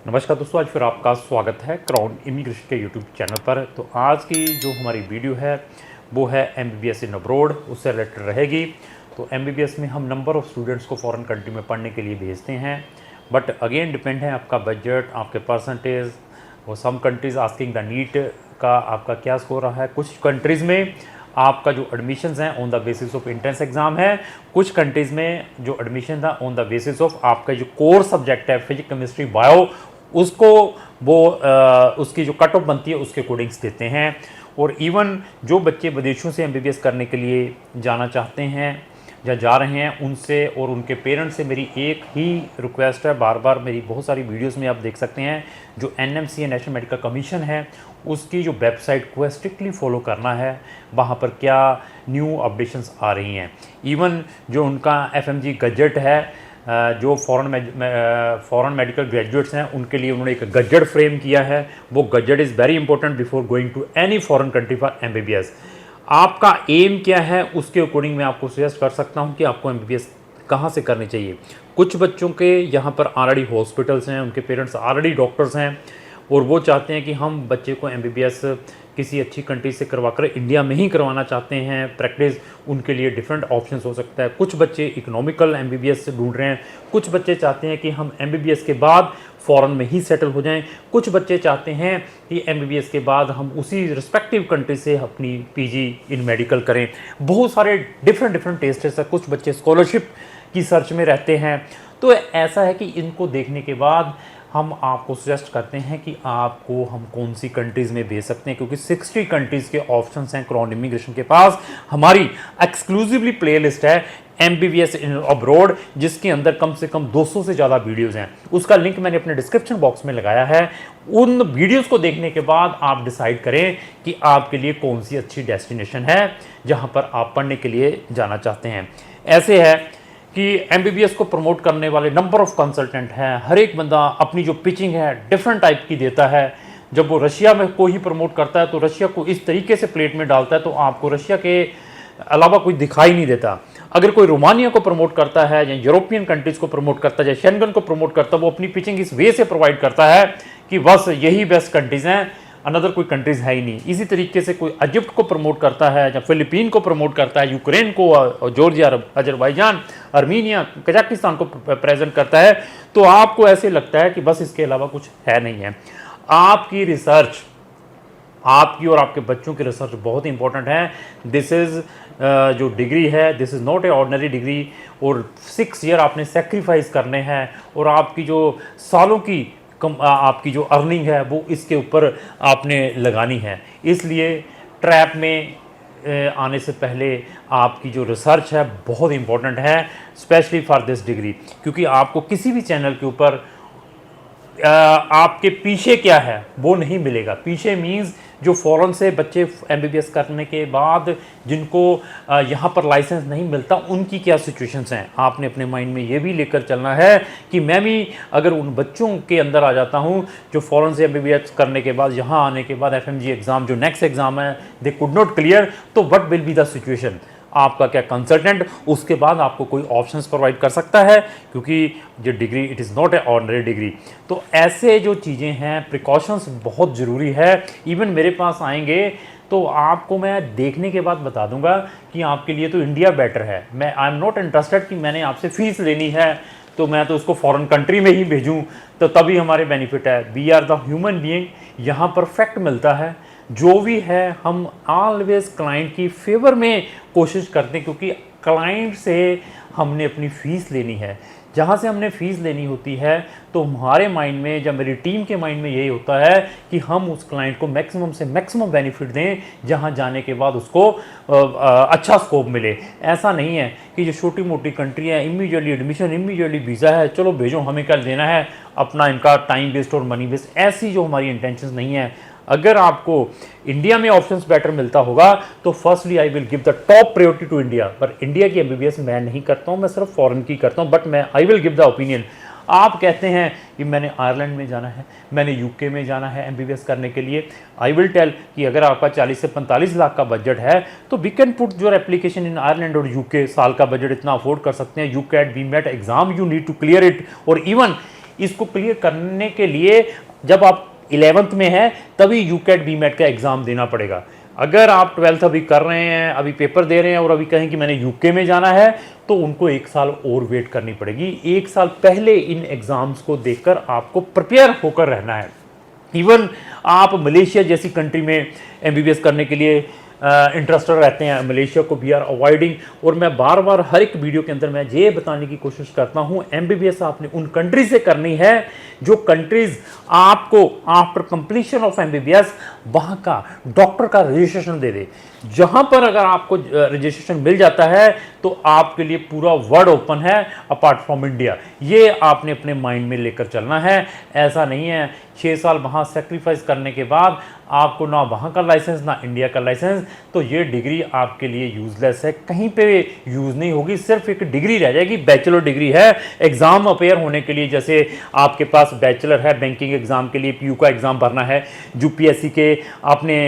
नमस्कार दोस्तों, आज फिर आपका स्वागत है क्राउन इमिग्रेशन के यूट्यूब चैनल पर। तो आज की जो हमारी वीडियो है वो है एमबीबीएस इन अब्रॉड, उससे रिलेटेड रहेगी। तो एमबीबीएस में हम नंबर ऑफ़ स्टूडेंट्स को फॉरेन कंट्री में पढ़ने के लिए भेजते हैं, बट अगेन डिपेंड है आपका बजट, आपके परसेंटेज। और सम कंट्रीज़ आस्किंग द नीट का आपका क्या स्कोर रहा है। कुछ कंट्रीज़ में आपका जो एडमिशन्स हैं on the basis of entrance exam है। कुछ कंट्रीज़ में जो एडमिशन था ऑन द बेसिस ऑफ आपका जो कोर सब्जेक्ट है फिजिक्स, केमिस्ट्री, बायो, उसको वो उसकी जो कट ऑफ बनती है उसके अकॉर्डिंग्स देते हैं। और इवन जो बच्चे विदेशों से एमबीबीएस करने के लिए जाना चाहते हैं या जा रहे हैं, उनसे और उनके पेरेंट्स से मेरी एक ही रिक्वेस्ट है। बार बार मेरी बहुत सारी वीडियोस में आप देख सकते हैं, जो एनएमसी नेशनल मेडिकल कमीशन है उसकी जो वेबसाइट को स्ट्रिक्टली फॉलो करना है। वहाँ पर क्या न्यू अपडेशंस आ रही हैं। इवन जो उनका एफएमजी गजेट है, जो फॉरेन मेडिकल ग्रेजुएट्स हैं उनके लिए उन्होंने एक गजेट फ्रेम किया है। वो gazette is very important before going to any foreign country for MBBS. आपका एम क्या है उसके अकॉर्डिंग मैं आपको सजेस्ट कर सकता हूं कि आपको एमबीबीएस कहां से करनी चाहिए। कुछ बच्चों के यहां पर ऑलरेडी हॉस्पिटल्स हैं, उनके पेरेंट्स ऑलरेडी डॉक्टर्स हैं और वो चाहते हैं कि हम बच्चे को एमबीबीएस किसी अच्छी कंट्री से करवाकर इंडिया में ही करवाना चाहते हैं प्रैक्टिस। उनके लिए डिफरेंट ऑप्शंस हो सकता है। कुछ बच्चे इकोनॉमिकल एमबीबीएस से ढूंढ रहे हैं, कुछ बच्चे चाहते हैं कि हम एमबीबीएस के बाद फ़ॉरेन में ही सेटल हो जाएं, कुछ बच्चे चाहते हैं कि एमबीबीएस के बाद हम उसी रिस्पेक्टिव कंट्री से अपनी पीजी इन मेडिकल करें। बहुत सारे डिफरेंट टेस्ट्स हैं। कुछ बच्चे स्कॉलरशिप की सर्च में रहते हैं। तो ऐसा है कि इनको देखने के बाद हम आपको सजेस्ट करते हैं कि आपको हम कौन सी कंट्रीज़ में भेज सकते हैं, क्योंकि 60 कंट्रीज़ के ऑप्शंस हैं क्राउन इमिग्रेशन के पास। हमारी एक्सक्लूसिवली प्लेलिस्ट है एमबीबीएस इन अब्रॉड, जिसके अंदर कम से कम 200 से ज़्यादा वीडियोज़ हैं। उसका लिंक मैंने अपने डिस्क्रिप्शन बॉक्स में लगाया है। उन वीडियोज़ को देखने के बाद आप डिसाइड करें कि आपके लिए कौन सी अच्छी डेस्टिनेशन है जहाँ पर आप पढ़ने के लिए जाना चाहते हैं। ऐसे है कि एमबीबीएस को प्रमोट करने वाले नंबर ऑफ़ कंसल्टेंट हैं। हर एक बंदा अपनी जो पिचिंग है डिफरेंट टाइप की देता है। जब वो रशिया में कोई ही प्रमोट करता है तो रशिया को इस तरीके से प्लेट में डालता है तो आपको रशिया के अलावा कोई दिखाई नहीं देता। अगर कोई रोमानिया को प्रमोट करता है या यूरोपियन कंट्रीज़ को प्रमोट करता है या शेंगन को प्रमोट करता है, वो अपनी पिचिंग इस वे से प्रोवाइड करता है कि बस यही बेस्ट कंट्रीज़ हैं, अनदर कोई कंट्रीज़ है ही नहीं। इसी तरीके से कोई इजिप्ट को प्रमोट करता है या फिलिपीन को प्रमोट करता है, यूक्रेन को, जॉर्जिया, अजरबैजान, आर्मीनिया, कजाकिस्तान को प्रेजेंट करता है, तो आपको ऐसे लगता है कि बस इसके अलावा कुछ है नहीं है। आपकी रिसर्च, आपकी और आपके बच्चों की रिसर्च बहुत इंपॉर्टेंट है। दिस इज़ जो डिग्री है, this is not a ordinary degree. और 6 ईयर आपने सेक्रीफाइस करने हैं और आपकी जो सालों की आपकी जो अर्निंग है वो इसके ऊपर आपने लगानी है। इसलिए ट्रैप में आने से पहले आपकी जो रिसर्च है बहुत इंपॉर्टेंट है, स्पेशली फॉर दिस डिग्री। क्योंकि आपको किसी भी चैनल के ऊपर आपके पीछे क्या है वो नहीं मिलेगा। पीछे मींस जो फॉरेन से बच्चे एमबीबीएस करने के बाद जिनको यहाँ पर लाइसेंस नहीं मिलता, उनकी क्या सिचुएशंस हैं। आपने अपने माइंड में ये भी लेकर चलना है कि मैं भी अगर उन बच्चों के अंदर आ जाता हूँ जो फॉरेन से एमबीबीएस करने के बाद यहाँ आने के बाद एफएमजी एग्ज़ाम जो नेक्स्ट एग्ज़ाम है दे कुड नॉट क्लियर, तो what will be the situation. आपका क्या कंसल्टेंट उसके बाद आपको कोई ऑप्शंस प्रोवाइड कर सकता है, क्योंकि जो degree it is not a ordinary degree. तो ऐसे जो चीज़ें हैं, प्रिकॉशंस बहुत ज़रूरी है। इवन मेरे पास आएंगे तो आपको मैं देखने के बाद बता दूंगा कि आपके लिए तो इंडिया बेटर है। मैं आई एम नॉट इंटरेस्टेड कि मैंने आपसे फीस लेनी है तो मैं तो उसको फॉरेन कंट्री में ही भेजूँ, तो तभी हमारे बेनिफिट है। We are the human being, यहाँ परफेक्ट मिलता है जो भी है। हम ऑलवेज क्लाइंट की फेवर में कोशिश करते हैं, क्योंकि क्लाइंट से हमने अपनी फ़ीस लेनी है। जहाँ से हमने फ़ीस लेनी होती है तो हमारे माइंड में, जब मेरी टीम के माइंड में यही होता है कि हम उस क्लाइंट को मैक्सिमम से मैक्सिमम बेनिफिट दें, जहाँ जाने के बाद उसको अच्छा स्कोप मिले। ऐसा नहीं है कि जो छोटी मोटी कंट्री है इमीडिएटली एडमिशन, इमीडिएटली वीज़ा है, चलो भेजो, हमें क्या देना है, अपना इनका टाइम वेस्ट और मनी वेस्ट। ऐसी जो हमारी इंटेंशन नहीं है। अगर आपको इंडिया में ऑप्शंस बेटर मिलता होगा तो firstly I will give the top priority to India. पर इंडिया की एमबीबीएस मैं नहीं करता हूँ, मैं सिर्फ फॉरेन की करता हूँ। बट मैं आई विल गिव द ओपिनियन। आप कहते हैं कि मैंने आयरलैंड में जाना है, मैंने यूके में जाना है एमबीबीएस करने के लिए, आई विल टेल कि अगर आपका 40 से 45 लाख का बजट है तो we can put your application in Ireland और यूके। साल का बजट इतना अफोर्ड कर सकते हैं। You can't be met exam, you need to clear it. और इवन इसको क्लियर करने के लिए जब आप 11th में हैं तभी यूकेट बीमेट का एग्ज़ाम देना पड़ेगा। अगर आप 12th अभी कर रहे हैं, अभी पेपर दे रहे हैं और अभी कहें कि मैंने यूके में जाना है, तो उनको 1 साल और वेट करनी पड़ेगी। 1 साल पहले इन एग्ज़ाम्स को देखकर आपको प्रिपेयर होकर रहना है। इवन आप मलेशिया जैसी कंट्री में एमबीबीएस करने के लिए इंटरेस्टेड रहते हैं, मलेशिया को वी आर अवॉइडिंग। और मैं बार बार हर एक वीडियो के अंदर मैं ये बताने की कोशिश करता हूं, एमबीबीएस आपने उन कंट्री से करनी है जो कंट्रीज आपको आफ्टर कंप्लीशन ऑफ एमबीबीएस वहां का डॉक्टर का रजिस्ट्रेशन दे दे। जहां पर अगर आपको रजिस्ट्रेशन मिल जाता है तो आपके लिए पूरा वर्ल्ड ओपन है अपार्ट फ्रॉम इंडिया। ये आपने अपने माइंड में लेकर चलना है। ऐसा नहीं है 6 साल वहाँ सेक्रीफाइस करने के बाद आपको ना वहाँ का लाइसेंस ना इंडिया का लाइसेंस, तो ये डिग्री आपके लिए यूजलेस है, कहीं पे यूज़ नहीं होगी, सिर्फ एक डिग्री रह जाएगी। बैचलर डिग्री है। एग्ज़ाम अपेयर होने के लिए जैसे आपके पास बैचलर है, बैंकिंग एग्ज़ाम के लिए पीयू का एग्ज़ाम भरना है, यूपीएससी के आपने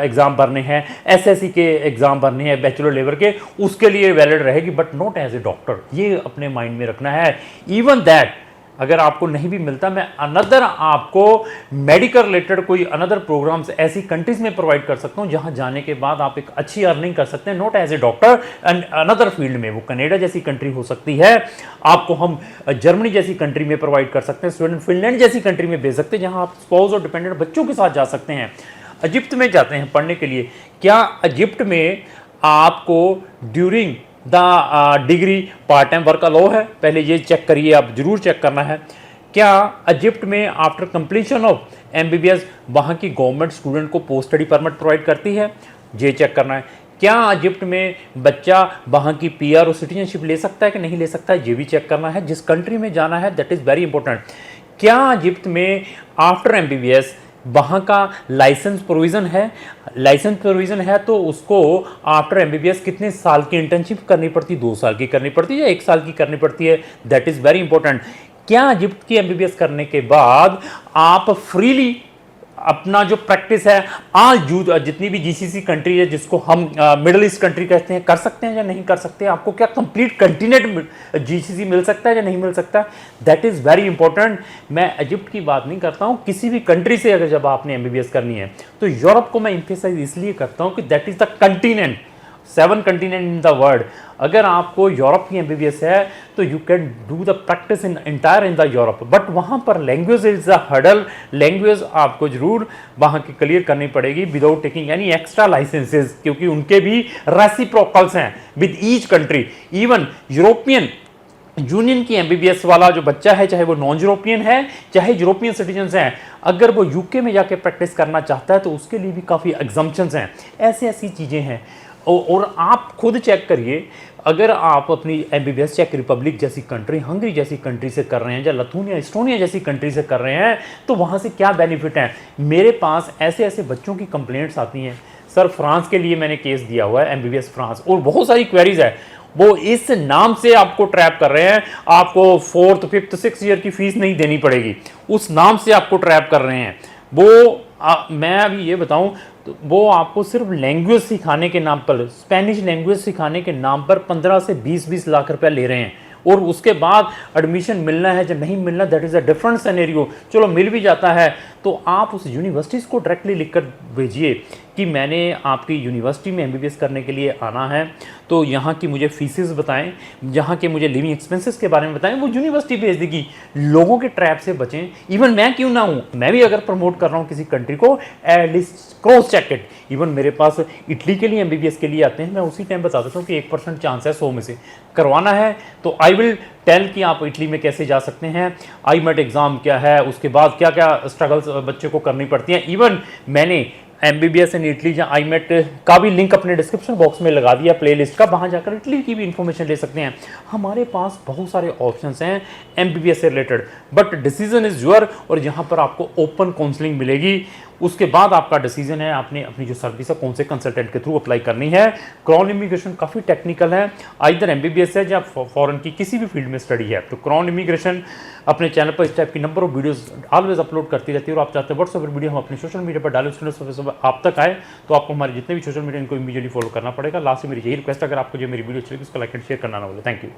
एग्ज़ाम भरने हैं, एसएससी के एग्ज़ाम भरने हैं बैचलर लेवल के, उसके लिए वैलिड रहेगी, but not as a doctor. ये अपने माइंड में रखना है। इवन दैट अगर आपको नहीं भी मिलता, मैं अनदर आपको मेडिकल रिलेटेड कोई अनदर प्रोग्राम्स ऐसी कंट्रीज में प्रोवाइड कर सकता हूं जहां जाने के बाद आप एक अच्छी अर्निंग कर सकते हैं, not as a doctor and another field में। वो कनाडा जैसी कंट्री हो सकती है, आपको हम जर्मनी जैसी कंट्री में प्रोवाइड कर सकते हैं, स्वीडन फिनलैंड जैसी कंट्री में भेज सकते हैं जहां आप स्पाउस और डिपेंडेंट बच्चों के साथ जा सकते हैं। इजिप्ट में जाते हैं पढ़ने के लिए, क्या इजिप्ट में आपको during the degree part time work allow है? पहले ये चेक करिए, आप जरूर चेक करना है। क्या इजिप्ट में आफ्टर कंप्लीशन ऑफ एमबीबीएस वहाँ की गवर्नमेंट स्टूडेंट को पोस्ट स्टडी परमिट प्रोवाइड करती है? ये चेक करना है। क्या इजिप्ट में बच्चा वहाँ की पीआर और सिटीजनशिप ले सकता है कि नहीं ले सकता है? ये भी चेक करना है। जिस कंट्री में जाना है दैट इज़ वेरी इंपॉर्टेंट। क्या इजिप्ट में आफ्टर एमबीबीएस वहाँ का लाइसेंस प्रोविज़न है? लाइसेंस प्रोविज़न है तो उसको आफ्टर एमबीबीएस कितने साल की इंटर्नशिप करनी पड़ती है? 2 साल की करनी पड़ती है या 1 साल की करनी पड़ती है? That is very important. क्या इजिप्ट की एमबीबीएस करने के बाद आप फ्रीली अपना जो प्रैक्टिस है आज जितनी भी जीसीसी कंट्री है जिसको हम मिडिल ईस्ट कंट्री कहते हैं, कर सकते हैं या नहीं कर सकते? आपको क्या कंप्लीट कंटिनेंट जीसीसी मिल सकता है या नहीं मिल सकता? That is very important. मैं इजिप्ट की बात नहीं करता हूँ, किसी भी कंट्री से अगर जब आपने एमबीबीएस करनी है तो यूरोप को मैं एम्फेसाइज इसलिए करता हूँ कि that is the continent, 7 continent in the world. अगर आपको यूरोप की एमबीबीएस है तो you can do the practice in entire in the Europe, but वहाँ पर language is a hurdle. Language आपको जरूर वहाँ की क्लियर करनी पड़ेगी without taking any extra licenses, क्योंकि उनके भी रेसिप्रोकल्स हैं with each country. Even European Union की एमबीबीएस वाला जो बच्चा है, चाहे वो नॉन यूरोपियन है चाहे यूरोपियन सिटीजन्स हैं, अगर वो यूके में जाके प्रैक्टिस करना चाहता है तो उसके लिए भी काफ़ी एग्जम्पशंस हैं। ऐसी चीज़ें हैं। और आप खुद चेक करिए, अगर आप अपनी एमबीबीएस चेक रिपब्लिक जैसी कंट्री, हंगरी जैसी कंट्री से कर रहे हैं या लथूनिया एस्टोनिया जैसी कंट्री से कर रहे हैं तो वहाँ से क्या बेनिफिट हैं? मेरे पास ऐसे बच्चों की कंप्लेंट्स आती हैं, सर फ्रांस के लिए मैंने केस दिया हुआ है, एमबीबीएस फ्रांस, और बहुत सारी क्वेरीज है। वो इस नाम से आपको ट्रैप कर रहे हैं, आपको 4th 5th 6th ईयर की फीस नहीं देनी पड़ेगी, उस नाम से आपको ट्रैप कर रहे हैं। वो मैं अभी ये बताऊं तो वो आपको सिर्फ लैंग्वेज सिखाने के नाम पर, स्पेनिश लैंग्वेज सिखाने के नाम पर 15 से 20 लाख रुपया ले रहे हैं, और उसके बाद एडमिशन मिलना है या नहीं मिलना that is a different scenario. चलो मिल भी जाता है तो आप उस यूनिवर्सिटीज़ को डायरेक्टली लिखकर भेजिए कि मैंने आपकी यूनिवर्सिटी में एमबीबीएस करने के लिए आना है, तो यहाँ की मुझे फीसेस बताएं, यहाँ के मुझे लिविंग एक्सपेंसेस के बारे में बताएं। वो यूनिवर्सिटी भेज देगी। लोगों के ट्रैप से बचें। इवन मैं क्यों ना हूँ, मैं भी अगर प्रमोट कर रहा हूँ किसी कंट्री को, at least cross check it. Even मेरे पास इटली के लिए एमबीबीएस के लिए आते हैं, मैं उसी टाइम बता देता हूँ कि 1% चांस है 100 में से करवाना है, तो आई विल टेल कि आप इटली में कैसे जा सकते हैं, आईमेट एग्ज़ाम क्या है, उसके बाद क्या क्या स्ट्रगल्स बच्चे को करनी पड़ती हैं। इवन मैंने एमबीबीएस इन इटली या आईमेट का भी लिंक अपने डिस्क्रिप्शन बॉक्स में लगा दिया प्लेलिस्ट का, वहाँ जाकर इटली की भी इंफॉर्मेशन ले सकते हैं। हमारे पास बहुत सारे ऑप्शंस हैं एमबीबीएस से related, but decision is your, और यहाँ पर आपको ओपन काउंसलिंग मिलेगी। उसके बाद आपका डिसीजन है आपने अपनी जो सर्विस है कौन से कंसल्टेंट के थ्रू अप्लाई करनी है। क्राउन इमिग्रेशन काफ़ी टेक्निकल है, आइदर एमबीबीएस है या फॉरेन की किसी भी फील्ड में स्टडी है, तो क्राउन इमिग्रेशन अपने चैनल पर इस टाइप की number of videos always upload करती रहती है। और आप चाहते हैं व्हाट्सएप पर वीडियो हम अपने सोशल मीडिया पर डालें, उसके लिए आप तक आए, तो आपको हमारे जितने भी सोशल मीडिया इनको इमीडिएटली फॉलो करना पड़ेगा। लास्ट में मेरी यही रिक्वेस्ट, अगर आपको जो मेरी वीडियो अच्छी लगी उसका लाइक एंड शेयर करना ना भूलें। Thank you.